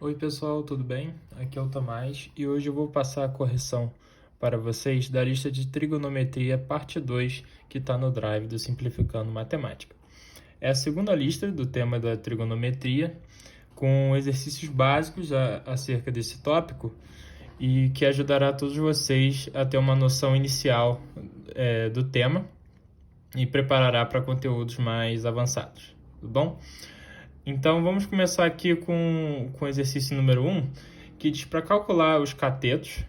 Oi pessoal, tudo bem? Aqui é o Tomás e hoje eu vou passar a correção para vocês da lista de trigonometria parte 2 que está no Drive do Simplificando Matemática. É a segunda lista do tema da trigonometria com exercícios básicos acerca desse tópico e que ajudará todos vocês a ter uma noção inicial do tema e preparará para conteúdos mais avançados, tudo bom? Então, vamos começar aqui com o exercício número 1, que diz para calcular os catetos,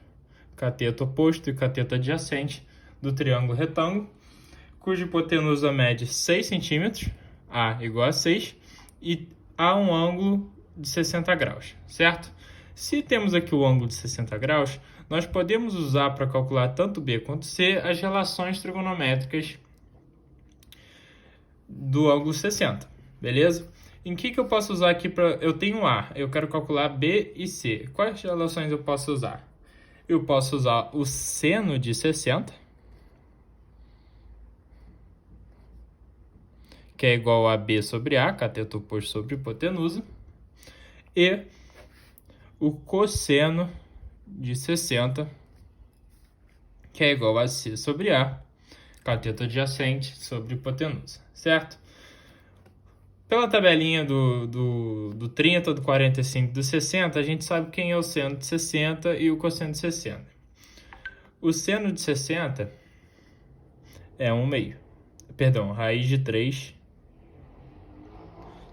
cateto oposto e cateto adjacente do triângulo retângulo, cuja hipotenusa mede 6 centímetros, A igual a 6, e há um ângulo de 60 graus, certo? Se temos aqui o ângulo de 60 graus, nós podemos usar para calcular tanto B quanto C as relações trigonométricas do ângulo 60, beleza? Em que eu posso usar aqui para... Eu tenho A, eu quero calcular B e C. Quais relações eu posso usar? Eu posso usar o seno de 60, que é igual a B sobre A, cateto oposto sobre hipotenusa, e o cosseno de 60, que é igual a C sobre A, cateto adjacente sobre hipotenusa, certo? Pela tabelinha do 30, do 45 e do 60, a gente sabe quem é o seno de 60 e o cosseno de 60. O seno de 60 é 1/2. Perdão, raiz de 3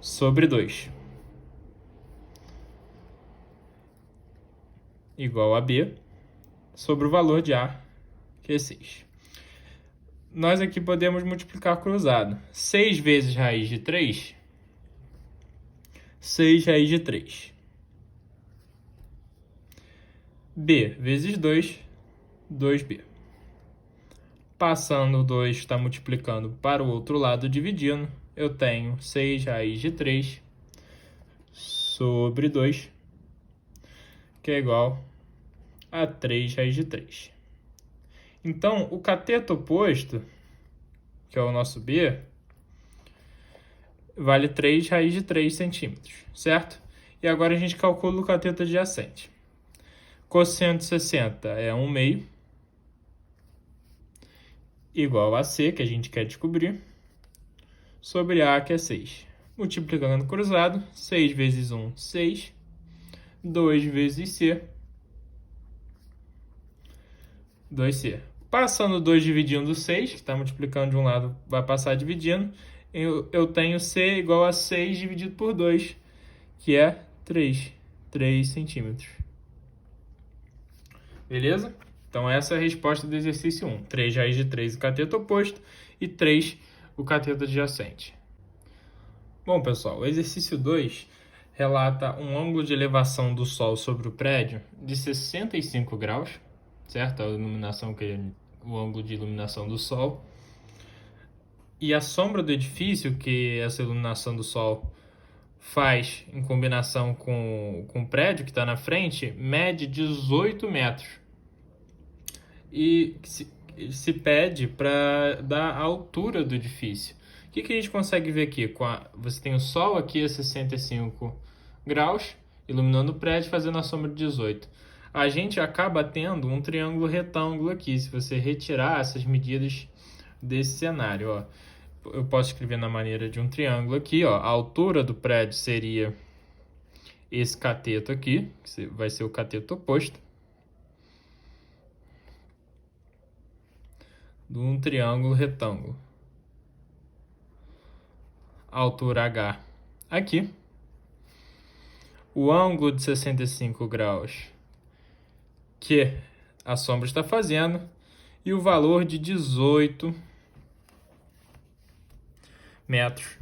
sobre 2. Igual a B sobre o valor de A, que é 6. Nós aqui podemos multiplicar cruzado. 6 vezes raiz de 3... 6 raiz de 3. B vezes 2, 2B. Passando o 2 está multiplicando para o outro lado, dividindo, eu tenho 6 raiz de 3 sobre 2, que é igual a 3 raiz de 3. Então, o cateto oposto, que é o nosso B, vale 3 raiz de 3 centímetros, certo? E agora a gente calcula o cateto adjacente. Cosseno de 60 é 1/2, igual a C, que a gente quer descobrir, sobre A, que é 6. Multiplicando cruzado, 6 vezes 1, 6. 2 vezes C, 2C. Passando 2 dividindo 6, que está multiplicando de um lado, vai passar dividindo, eu tenho C igual a 6 dividido por 2, que é 3 centímetros. Beleza? Então essa é a resposta do exercício 1. 3 raiz de 3 o cateto oposto e 3 o cateto adjacente. Bom, pessoal, o exercício 2 relata um ângulo de elevação do Sol sobre o prédio de 65 graus, certo? A iluminação, que é o ângulo de iluminação do Sol. E a sombra do edifício, que essa iluminação do Sol faz em combinação com o prédio que está na frente, mede 18 metros. E se pede para dar a altura do edifício. O que a gente consegue ver aqui? Você tem o Sol aqui a 65 graus, iluminando o prédio, fazendo a sombra de 18. A gente acaba tendo um triângulo retângulo aqui, se você retirar essas medidas desse cenário. Ó. Eu posso escrever na maneira de um triângulo aqui. Ó. A altura do prédio seria esse cateto aqui, que vai ser o cateto oposto, de um triângulo retângulo. Altura H aqui. O ângulo de 65 graus que a sombra está fazendo e o valor de 18 metros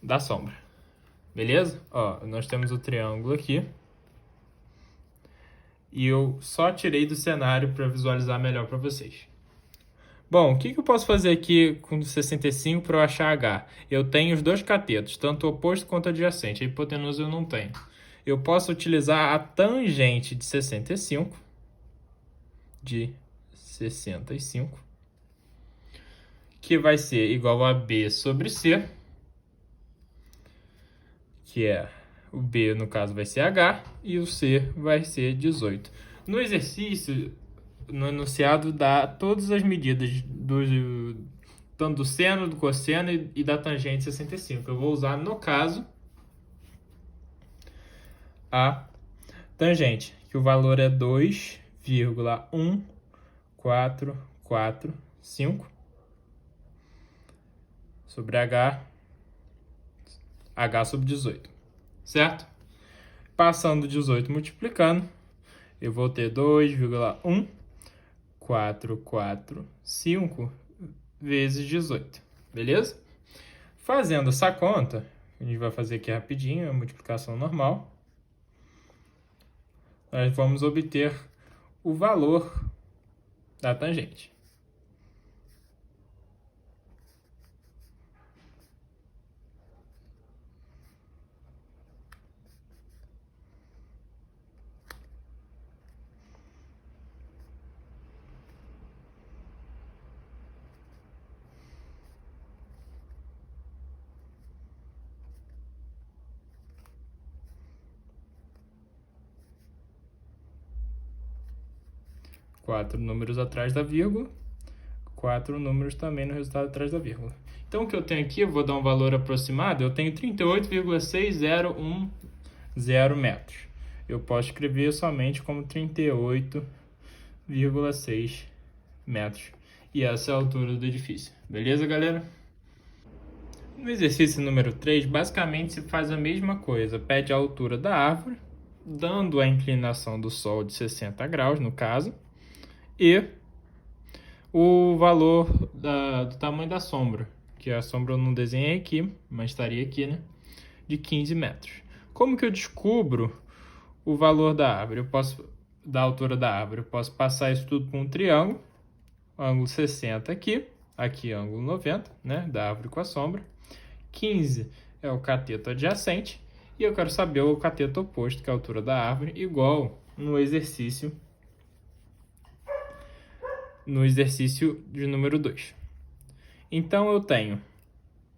da sombra. Beleza? Ó, nós temos o triângulo aqui. E eu só tirei do cenário para visualizar melhor para vocês. Bom, o que eu posso fazer aqui com 65 para eu achar H? Eu tenho os dois catetos, tanto o oposto quanto o adjacente. A hipotenusa eu não tenho. Eu posso utilizar a tangente de 65, que vai ser igual a B sobre C, que é o B, no caso, vai ser H e o C vai ser 18. No exercício, no enunciado, dá todas as medidas tanto do seno, do cosseno e da tangente 65. Eu vou usar, no caso, a tangente, que o valor é 2,1445 sobre H sobre 18, certo? Passando 18 multiplicando, eu vou ter 2,1445 vezes 18, beleza? Fazendo essa conta, a gente vai fazer aqui rapidinho, a multiplicação normal. Nós vamos obter o valor da tangente. Quatro números atrás da vírgula, 4 números também no resultado atrás da vírgula. Então, o que eu tenho aqui, eu vou dar um valor aproximado, eu tenho 38,6010 metros. Eu posso escrever somente como 38,6 metros. E essa é a altura do edifício. Beleza, galera? No exercício número 3, basicamente se faz a mesma coisa. Pede a altura da árvore, dando a inclinação do Sol de 60 graus, no caso, e o valor do tamanho da sombra, que a sombra eu não desenhei aqui, mas estaria aqui, né? De 15 metros. Como que eu descubro o valor da árvore? Da altura da árvore, eu posso passar isso tudo por um triângulo, ângulo 60 aqui, ângulo 90, né? Da árvore com a sombra. 15 é o cateto adjacente, e eu quero saber o cateto oposto, que é a altura da árvore, igual no exercício de número 2. Então, eu tenho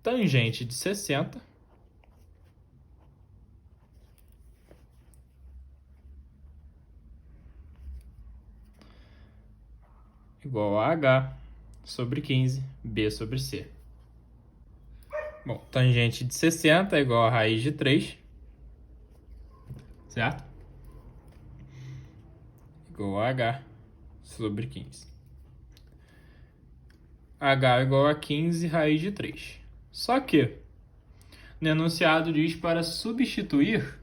tangente de 60 igual a H sobre 15, B sobre C. Bom, tangente de 60 é igual a raiz de 3, certo? Igual a H sobre 15. H igual a 15 raiz de 3. Só que no enunciado diz para substituir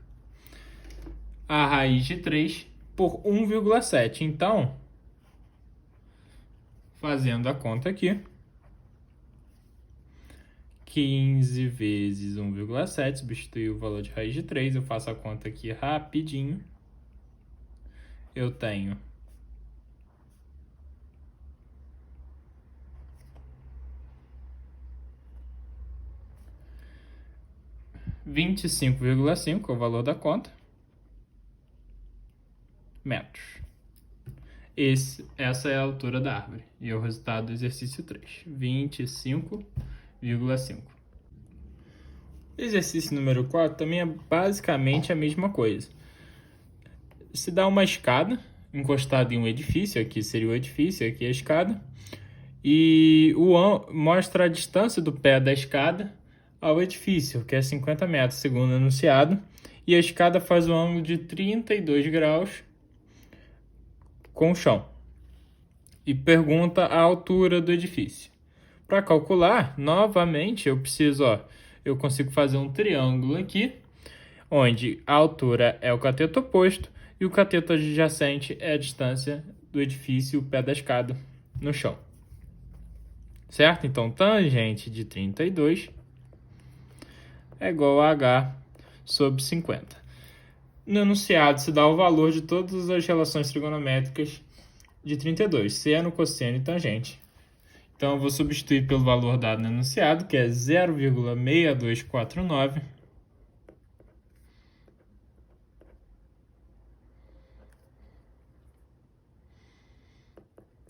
a raiz de 3 por 1,7. Então, fazendo a conta aqui, 15 vezes 1,7, substituir o valor de raiz de 3, eu faço a conta aqui rapidinho. Eu tenho 25,5 é o valor da conta, metros. Essa é a altura da árvore. E é o resultado do exercício 3, 25,5. Exercício número 4 também é basicamente a mesma coisa. Se dá uma escada encostada em um edifício, aqui seria o edifício, aqui a escada, e mostra a distância do pé da escada ao edifício, que é 50 metros, segundo o enunciado, e a escada faz um ângulo de 32 graus com o chão. E pergunta a altura do edifício. Para calcular, novamente, eu consigo fazer um triângulo aqui, onde a altura é o cateto oposto e o cateto adjacente é a distância do edifício, o pé da escada, no chão. Certo? Então, tangente de 32 é igual a H sobre 50. No enunciado se dá o valor de todas as relações trigonométricas de 32, seno, cosseno e tangente. Então, eu vou substituir pelo valor dado no enunciado, que é 0,6249,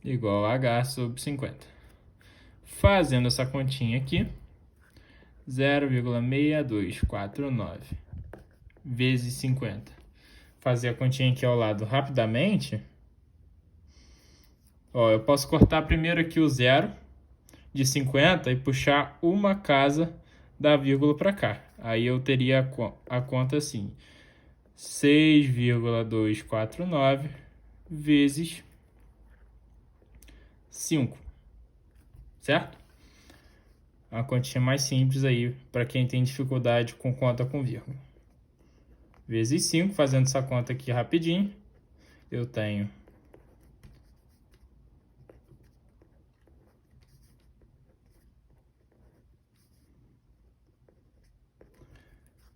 igual a H sobre 50. Fazendo essa continha aqui, 0,6249 vezes 50. Fazer a continha aqui ao lado rapidamente. Ó, eu posso cortar primeiro aqui o zero de 50 e puxar uma casa da vírgula para cá. Aí eu teria a conta assim: 6,249 vezes 5, certo? A continha mais simples aí para quem tem dificuldade com conta com vírgula. Vezes 5, fazendo essa conta aqui rapidinho, eu tenho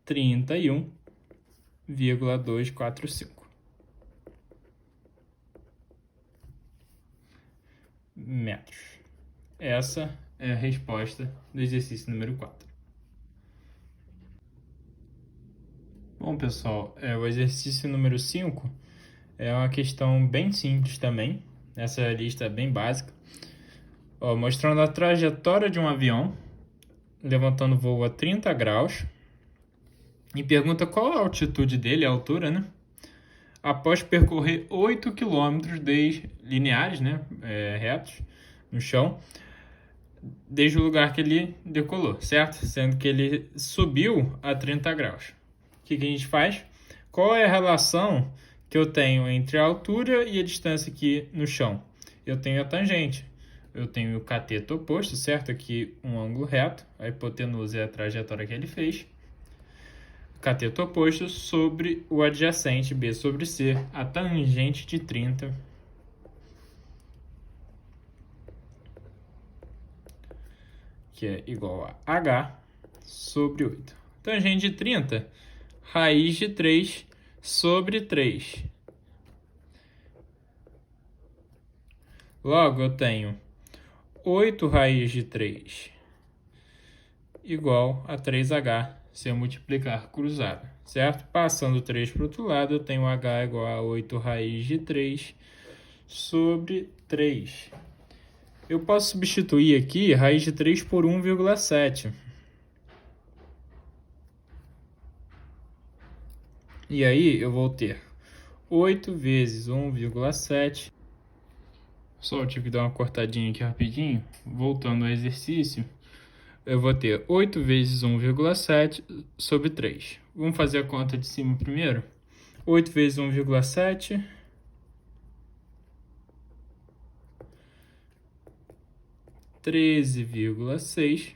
31,245 metros. Essa é a resposta do exercício número 4. Bom, pessoal, o exercício número 5 é uma questão bem simples também. Essa lista é bem básica. Ó, mostrando a trajetória de um avião, levantando voo a 30 graus. E pergunta qual a altitude dele, a altura, né? Após percorrer 8 km lineares, né? Retos, no chão, desde o lugar que ele decolou, certo? Sendo que ele subiu a 30 graus. O que a gente faz? Qual é a relação que eu tenho entre a altura e a distância aqui no chão? Eu tenho a tangente. Eu tenho o cateto oposto, certo? Aqui um ângulo reto. A hipotenusa é a trajetória que ele fez. Cateto oposto sobre o adjacente, B sobre C, a tangente de 30, que é igual a H sobre 8. Tangente de 30, raiz de 3 sobre 3. Logo, eu tenho 8 raiz de 3 igual a 3H se eu multiplicar cruzado, certo? Passando 3 para o outro lado, eu tenho H igual a 8 raiz de 3 sobre 3. Eu posso substituir aqui raiz de 3 por 1,7. E aí eu vou ter 8 vezes 1,7. Só eu tive que dar uma cortadinha aqui rapidinho. Voltando ao exercício, eu vou ter 8 vezes 1,7 sobre 3. Vamos fazer a conta de cima primeiro? 8 vezes 1,7... 13,6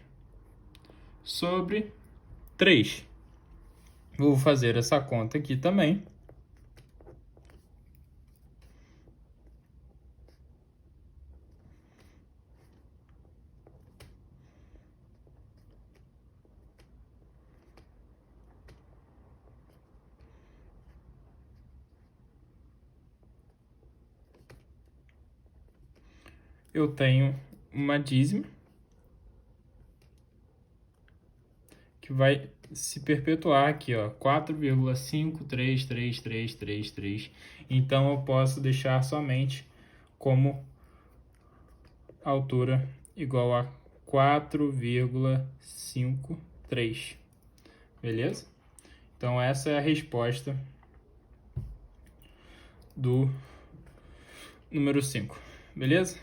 sobre 3. Vou fazer essa conta aqui também. Eu tenho uma dízima que vai se perpetuar aqui, ó, 4,53333. Então eu posso deixar somente como altura igual a 4,53. Beleza? Então essa é a resposta do número 5. Beleza?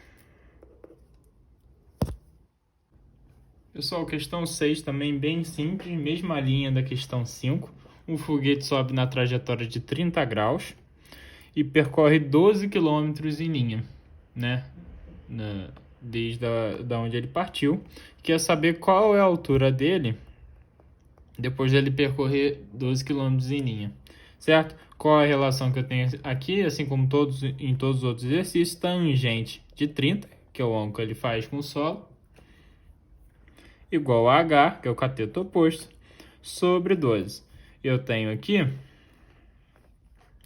Pessoal, questão 6 também bem simples, mesma linha da questão 5. Um foguete sobe na trajetória de 30 graus e percorre 12 km em linha, né? Desde onde ele partiu. Quer saber qual é a altura dele depois dele percorrer 12 km em linha, certo? Qual é a relação que eu tenho aqui, assim como em todos os outros exercícios? Tangente de 30, que é o ângulo que ele faz com o solo, igual a H, que é o cateto oposto, sobre 12. Eu tenho aqui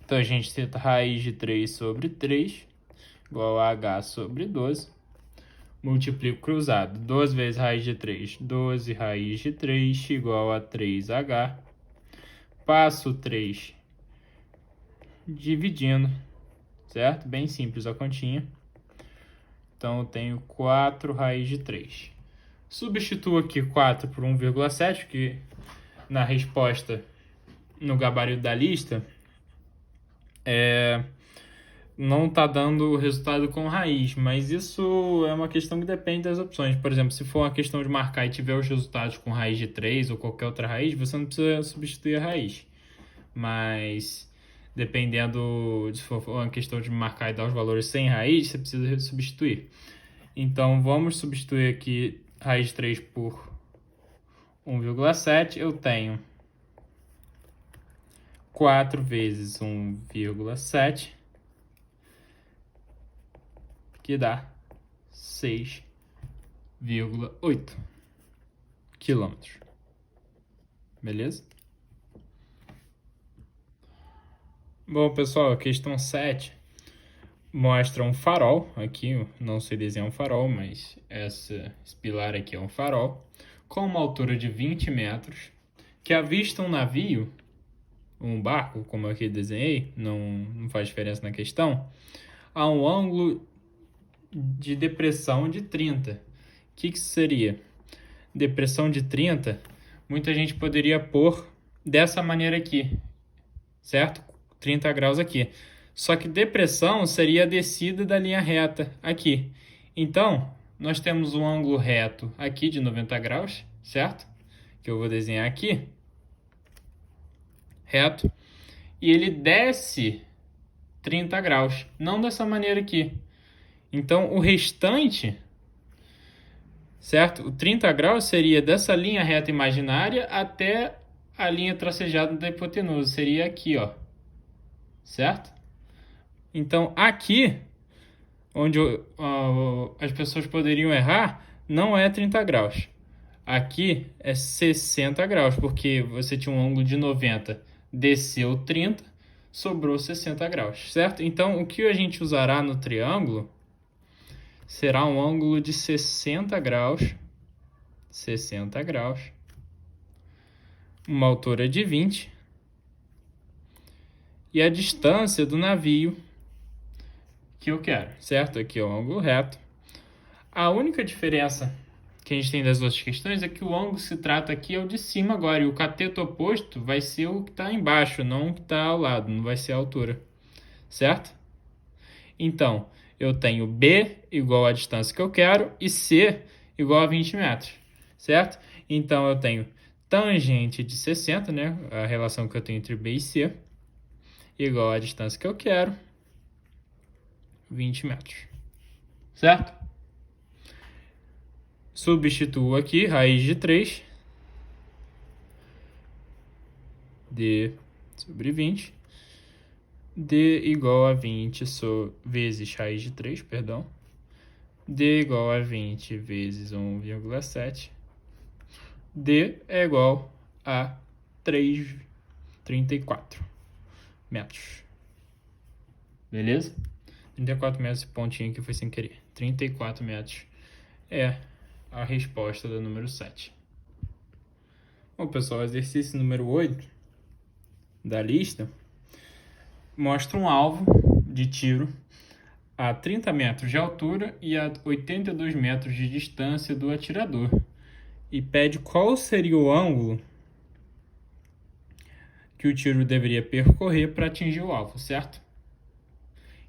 tangente θ raiz de 3 sobre 3, igual a H sobre 12. Multiplico cruzado. 12 vezes raiz de 3, 12 raiz de 3, igual a 3H. Passo 3 dividindo, certo? Bem simples a continha. Então, eu tenho 4 raiz de 3. Substituo aqui 4 por 1,7, que na resposta no gabarito da lista, não está dando o resultado com raiz, mas isso é uma questão que depende das opções. Por exemplo, se for uma questão de marcar e tiver os resultados com raiz de 3 ou qualquer outra raiz, você não precisa substituir a raiz. Mas dependendo, se for uma questão de marcar e dar os valores sem raiz, você precisa substituir. Então, vamos substituir aqui raiz de 3 por 1,7. Eu tenho 4 vezes 1,7, que dá 6,8 quilômetros. Beleza? Bom, pessoal, a questão 7 mostra um farol. Aqui, não sei desenhar um farol, mas esse pilar aqui é um farol, com uma altura de 20 metros, que avista um navio, um barco, como eu aqui desenhei, não faz diferença na questão, a um ângulo de depressão de 30. O que seria? Depressão de 30, muita gente poderia pôr dessa maneira aqui, certo? 30 graus aqui. Só que depressão seria a descida da linha reta aqui. Então, nós temos um ângulo reto aqui de 90 graus, certo? Que eu vou desenhar aqui. Reto. E ele desce 30 graus. Não dessa maneira aqui. Então, o restante, certo? O 30 graus seria dessa linha reta imaginária até a linha tracejada da hipotenusa. Seria aqui, ó. Certo? Então, aqui, onde as pessoas poderiam errar, não é 30 graus. Aqui é 60 graus, porque você tinha um ângulo de 90, desceu 30, sobrou 60 graus, certo? Então, o que a gente usará no triângulo será um ângulo de 60 graus, uma altura de 20, e a distância do navio que eu quero, certo? Aqui é o ângulo reto. A única diferença que a gente tem das outras questões é que o ângulo que se trata aqui é o de cima agora, e o cateto oposto vai ser o que está embaixo, não o que está ao lado, não vai ser a altura, certo? Então, eu tenho B igual à distância que eu quero e C igual a 20 metros, certo? Então, eu tenho tangente de 60, né? A relação que eu tenho entre B e C, igual à distância que eu quero, 20 metros, certo? Substituo aqui raiz de 3, D sobre 20, D igual a 20 vezes raiz de 3, perdão, D igual a 20 vezes 1,7, D é igual a 34 metros. Beleza? 34 metros, esse pontinho aqui foi sem querer. 34 metros é a resposta do número 7. Bom, pessoal, o exercício número 8 da lista mostra um alvo de tiro a 30 metros de altura e a 82 metros de distância do atirador, e pede qual seria o ângulo que o tiro deveria percorrer para atingir o alvo, certo?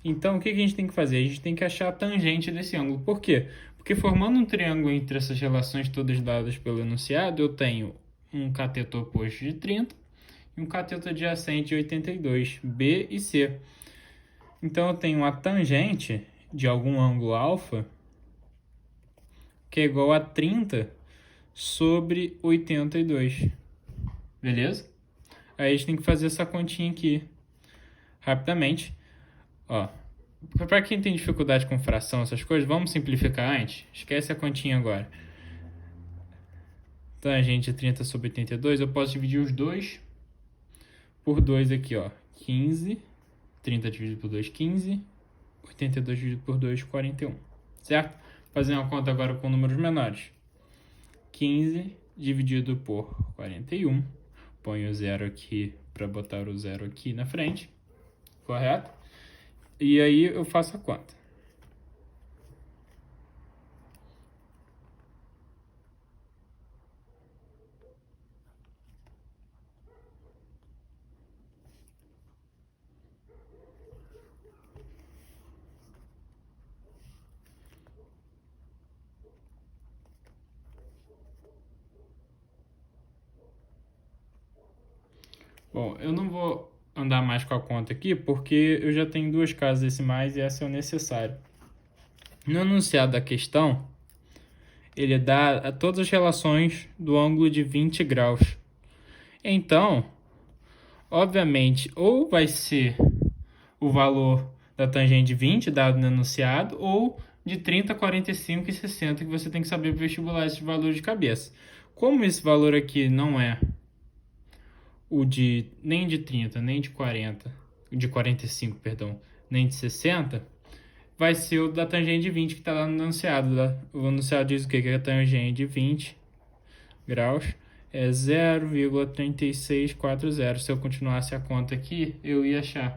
Então, o que a gente tem que fazer? A gente tem que achar a tangente desse ângulo. Por quê? Porque formando um triângulo entre essas relações todas dadas pelo enunciado, eu tenho um cateto oposto de 30 e um cateto adjacente de 82, B e C. Então, eu tenho uma tangente de algum ângulo alfa que é igual a 30 sobre 82. Beleza? Aí a gente tem que fazer essa continha aqui rapidamente. Ó, para quem tem dificuldade com fração, essas coisas, vamos simplificar antes. Esquece a continha agora. Tangente de 30 sobre 82, eu posso dividir os 2 por 2 aqui, ó. 15, 30 dividido por 2, 15, 82 dividido por 2, 41. Certo? Fazer uma conta agora com números menores. 15 dividido por 41. Ponho o zero aqui para botar o zero aqui na frente. Correto? E aí eu faço a conta. Bom, eu não vou andar mais com a conta aqui, porque eu já tenho duas casas decimais e essa é o necessário. No enunciado da questão, ele dá todas as relações do ângulo de 20 graus. Então, obviamente, ou vai ser o valor da tangente de 20 dado no enunciado, ou de 30, 45 e 60, que você tem que saber para vestibular esses valores de cabeça. Como esse valor aqui não é nem de 30, nem de 40, de 45, perdão, nem de 60, vai ser o da tangente de 20 que está lá no enunciado. O enunciado diz o quê? Que a tangente de 20 graus é 0,3640. Se eu continuasse a conta aqui, eu ia achar.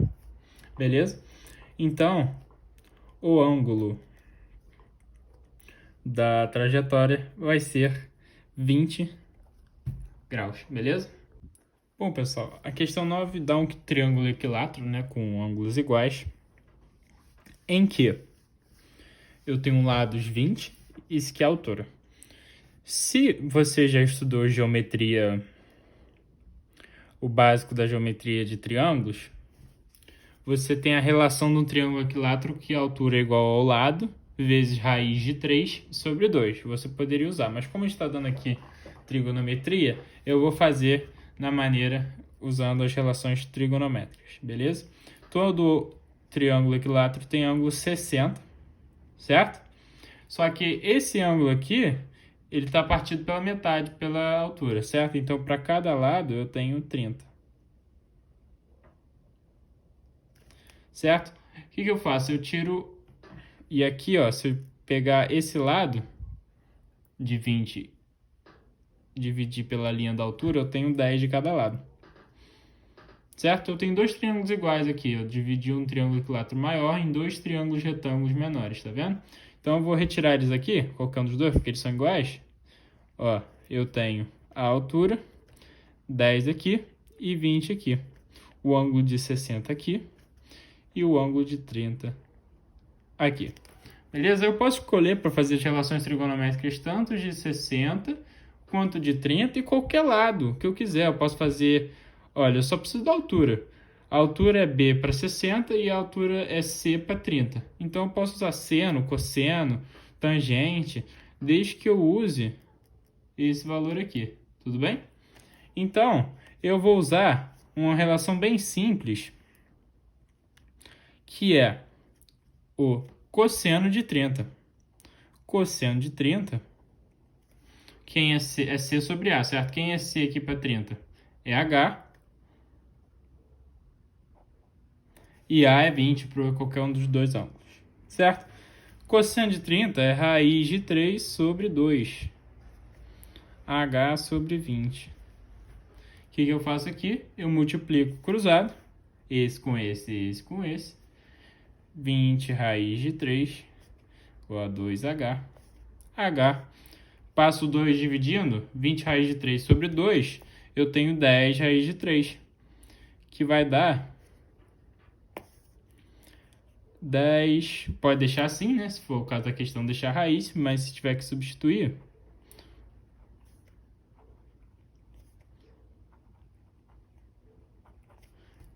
Beleza? Então, o ângulo da trajetória vai ser 20 graus. Beleza? Bom, pessoal, a questão 9 dá um triângulo equilátero, né, com ângulos iguais, em que eu tenho um lado 20 e isso que é a altura. Se você já estudou geometria, o básico da geometria de triângulos, você tem a relação de um triângulo equilátero que a altura é igual ao lado vezes raiz de 3 sobre 2. Você poderia usar, mas como está dando aqui trigonometria, eu vou fazer na maneira usando as relações trigonométricas, beleza? Todo triângulo equilátero tem ângulo 60, certo? Só que esse ângulo aqui, ele está partido pela metade, pela altura, certo? Então, para cada lado, eu tenho 30. Certo? O que eu faço? Eu tiro... E aqui, ó, se eu pegar esse lado de 20, dividir pela linha da altura, eu tenho 10 de cada lado. Certo? Eu tenho dois triângulos iguais aqui. Eu dividi um triângulo equilátero maior em dois triângulos retângulos menores, tá vendo? Então, eu vou retirar eles aqui, colocando os dois, porque eles são iguais. Ó, eu tenho a altura, 10 aqui e 20 aqui. O ângulo de 60 aqui e o ângulo de 30 aqui. Beleza? Eu posso escolher para fazer as relações trigonométricas tanto de 60 quanto de 30 e qualquer lado que eu quiser. Eu posso fazer... Olha, eu só preciso da altura. A altura é B para 60 e a altura é C para 30. Então, eu posso usar seno, cosseno, tangente, desde que eu use esse valor aqui. Tudo bem? Então, eu vou usar uma relação bem simples, que é o cosseno de 30. Cosseno de 30, quem é C? É C sobre A, certo? Quem é C aqui para 30? É H. E A é 20 para qualquer um dos dois ângulos, certo? Cosseno de 30 é raiz de 3 sobre 2. H sobre 20. O que eu faço aqui? Eu multiplico cruzado, esse com esse, esse com esse. 20 raiz de 3 igual a 2H. H. Passo 2 dividindo, 20 raiz de 3 sobre 2, eu tenho 10 raiz de 3, que vai dar 10, pode deixar assim, né? Se for o caso da questão, deixar raiz, mas se tiver que substituir,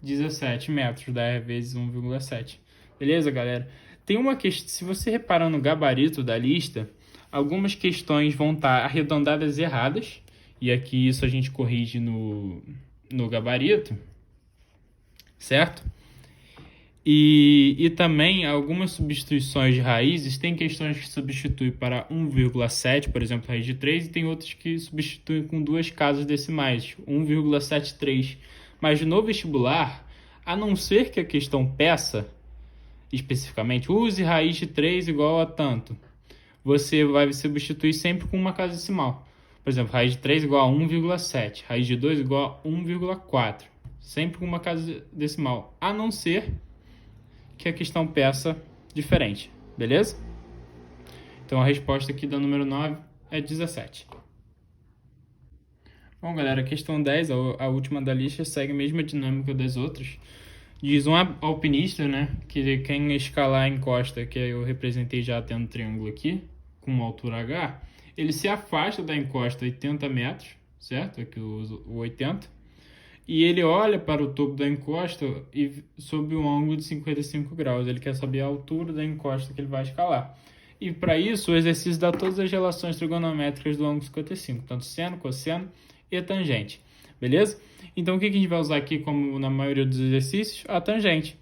(17 metros, 10 vezes 1,7. Beleza, galera? Tem uma questão, se você reparar no gabarito da lista, algumas questões vão estar arredondadas erradas, e aqui isso a gente corrige no gabarito, certo? E também algumas substituições de raízes, tem questões que substituem para 1,7, por exemplo, raiz de 3, e tem outras que substituem com duas casas decimais, 1,73. Mas no vestibular, a não ser que a questão peça especificamente, use raiz de 3 igual a tanto, você vai substituir sempre com uma casa decimal. Por exemplo, raiz de 3 igual a 1,7, raiz de 2 igual a 1,4. Sempre com uma casa decimal, a não ser que a questão peça diferente, beleza? Então a resposta aqui da número 9 é 17. Bom, galera, a questão 10, a última da lista, segue a mesma dinâmica das outras. Diz um alpinista, né, que quem escalar a encosta, que eu representei já tendo triângulo aqui, com uma altura H, ele se afasta da encosta 80 metros, certo? Aqui eu uso o 80, e ele olha para o topo da encosta e sob um ângulo de 55 graus. Ele quer saber a altura da encosta que ele vai escalar. E para isso, o exercício dá todas as relações trigonométricas do ângulo 55, tanto seno, cosseno e tangente. Beleza? Então, o que a gente vai usar aqui, como na maioria dos exercícios? A tangente.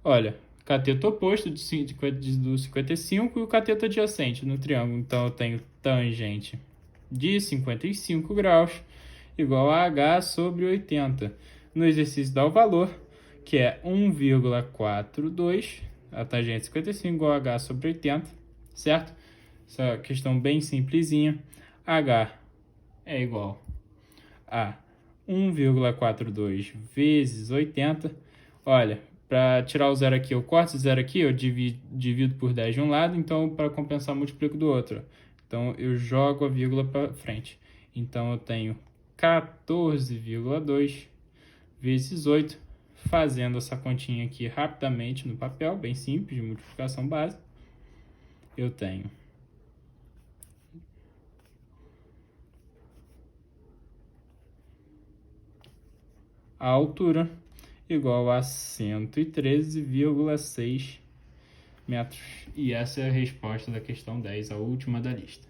Olha, cateto oposto do 55 e o cateto adjacente no triângulo. Então, eu tenho tangente de 55 graus igual a h sobre 80. No exercício dá o valor, que é 1,42, a tangente 55 igual a h sobre 80, certo? Essa questão bem simplesinha. H é igual a 1,42 vezes 80. Olha, para tirar o zero aqui, eu corto o zero aqui, eu divido por 10 de um lado, então para compensar, multiplico do outro. Então, eu jogo a vírgula para frente. Então, eu tenho 14,2 vezes 8, fazendo essa continha aqui rapidamente no papel, bem simples, de multiplicação básica. Eu tenho a altura igual a 113,6 metros. E essa é a resposta da questão 10, a última da lista.